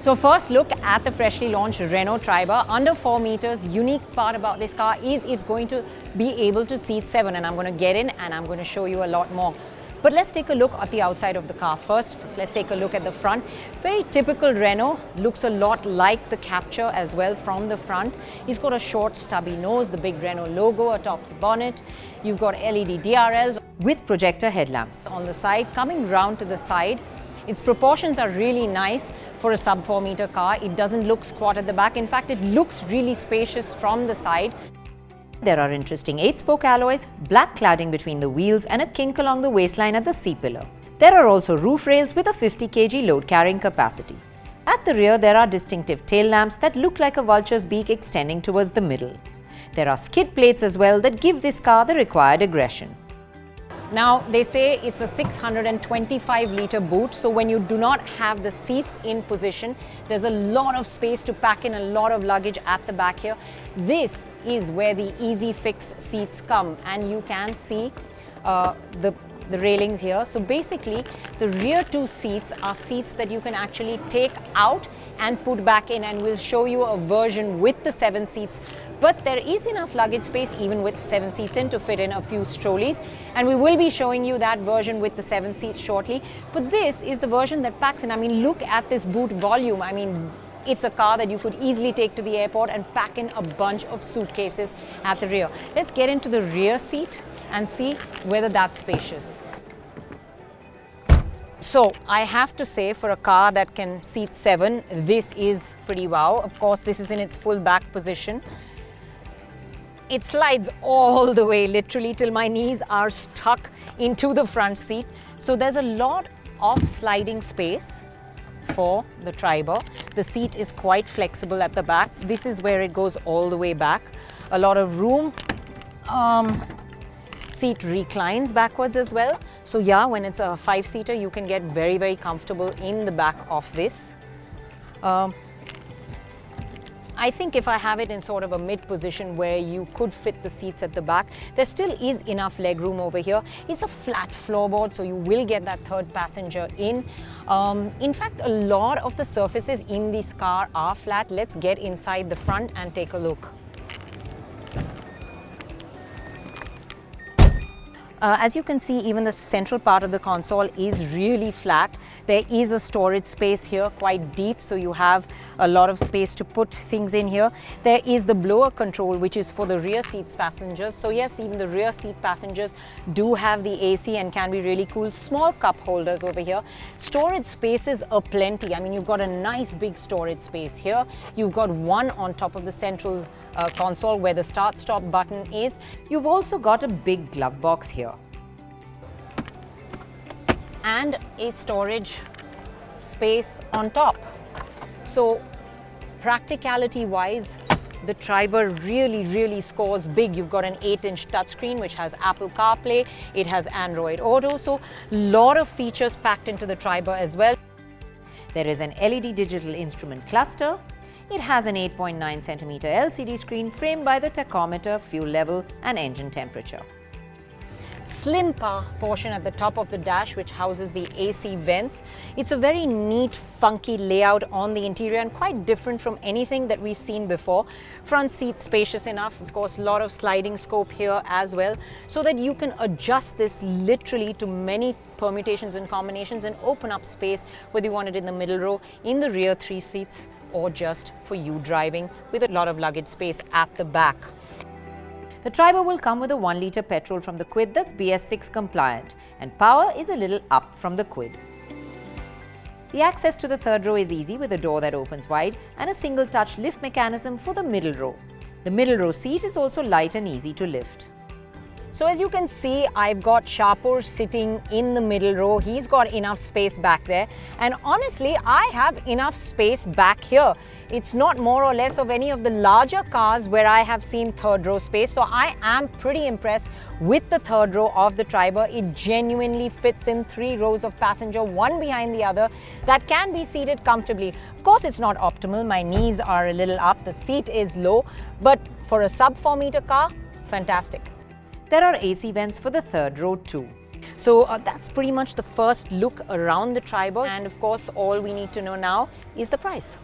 So first look at the freshly launched Renault Triber, under 4 meters. Unique part about this car is it's going to be able to seat 7, and I'm going to get in and I'm going to show you a lot more. But let's take a look at the outside of the car first. Let's take a look at the front. Very typical Renault, looks a lot like the Capture as well from the front. It's got a short stubby nose, the big Renault logo atop the bonnet. You've got LED DRLs with projector headlamps. On the side, coming round to the side, its proportions are really nice for a sub-4 meter car. It doesn't look squat at the back. In fact, it looks really spacious from the side. There are interesting 8-spoke alloys, black cladding between the wheels and a kink along the waistline at the C-pillar. There are also roof rails with a 50 kg load carrying capacity. At the rear, there are distinctive tail lamps that look like a vulture's beak extending towards the middle. There are skid plates as well that give this car the required aggression. Now, they say it's a 625-litre boot, so when you do not have the seats in position, there's a lot of space to pack in a lot of luggage at the back here. This is where the easy fix seats come, and you can see the railings here. So basically, the rear 2 seats are seats that you can actually take out and put back in, and we'll show you a version with the 7 seats. But there is enough luggage space even with 7 seats in to fit in a few trolleys, and we will be showing you that version with the 7 seats shortly. But this is the version that packs in. I mean, look at this boot volume. I mean, it's a car that you could easily take to the airport and pack in a bunch of suitcases at the rear. Let's get into the rear seat and see whether that's spacious. So I have to say, for a car that can seat 7, this is pretty wow. Of course, this is in its full back position. It slides all the way, literally, till my knees are stuck into the front seat. So there's a lot of sliding space for the Triber. The seat is quite flexible at the back. This is where it goes all the way back. A lot of room. Seat reclines backwards as well. So yeah, when it's a 5-seater, you can get very, very comfortable in the back of this. I think if I have it in sort of a mid position where you could fit the seats at the back, there still is enough leg room over here. It's a flat floorboard, so you will get that third passenger in. In fact, a lot of the surfaces in this car are flat. Let's get inside the front and take a look. As you can see, even the central part of the console is really flat. There is a storage space here, quite deep, so you have a lot of space to put things in here. There is the blower control, which is for the rear seats passengers. So yes, even the rear seat passengers do have the AC and can be really cool. Small cup holders over here. Storage spaces are plenty. I mean, you've got a nice big storage space here. You've got one on top of the central console where the start-stop button is. You've also got a big glove box here and a storage space on top. So practicality wise, the Triber really scores big. You've got an 8-inch touchscreen which has Apple CarPlay, it has Android Auto, so a lot of features packed into the Triber as well. There is an LED digital instrument cluster. It has an 8.9 centimeter LCD screen framed by the tachometer, fuel level and engine temperature. Slim portion at the top of the dash which houses the AC vents. It's a very neat, funky layout on the interior and quite different from anything that we've seen before. Front seat spacious enough, of course, a lot of sliding scope here as well, so that you can adjust this literally to many permutations and combinations and open up space, whether you want it in the middle row, in the rear 3 seats, or just for you driving with a lot of luggage space at the back. The Triber will come with a 1-litre petrol from the Kwid that's BS6 compliant, and power is a little up from the Kwid. The access to the third row is easy with a door that opens wide and a single touch lift mechanism for the middle row. The middle row seat is also light and easy to lift. So as you can see, I've got Shapur sitting in the middle row. He's got enough space back there. And honestly, I have enough space back here. It's not more or less of any of the larger cars where I have seen third row space. So I am pretty impressed with the third row of the Triber. It genuinely fits in 3 rows of passenger, one behind the other, that can be seated comfortably. Of course, it's not optimal. My knees are a little up. The seat is low. But for a sub-4 meter car, fantastic. There are AC vents for the third row too. So that's pretty much the first look around the Triber, and of course all we need to know now is the price.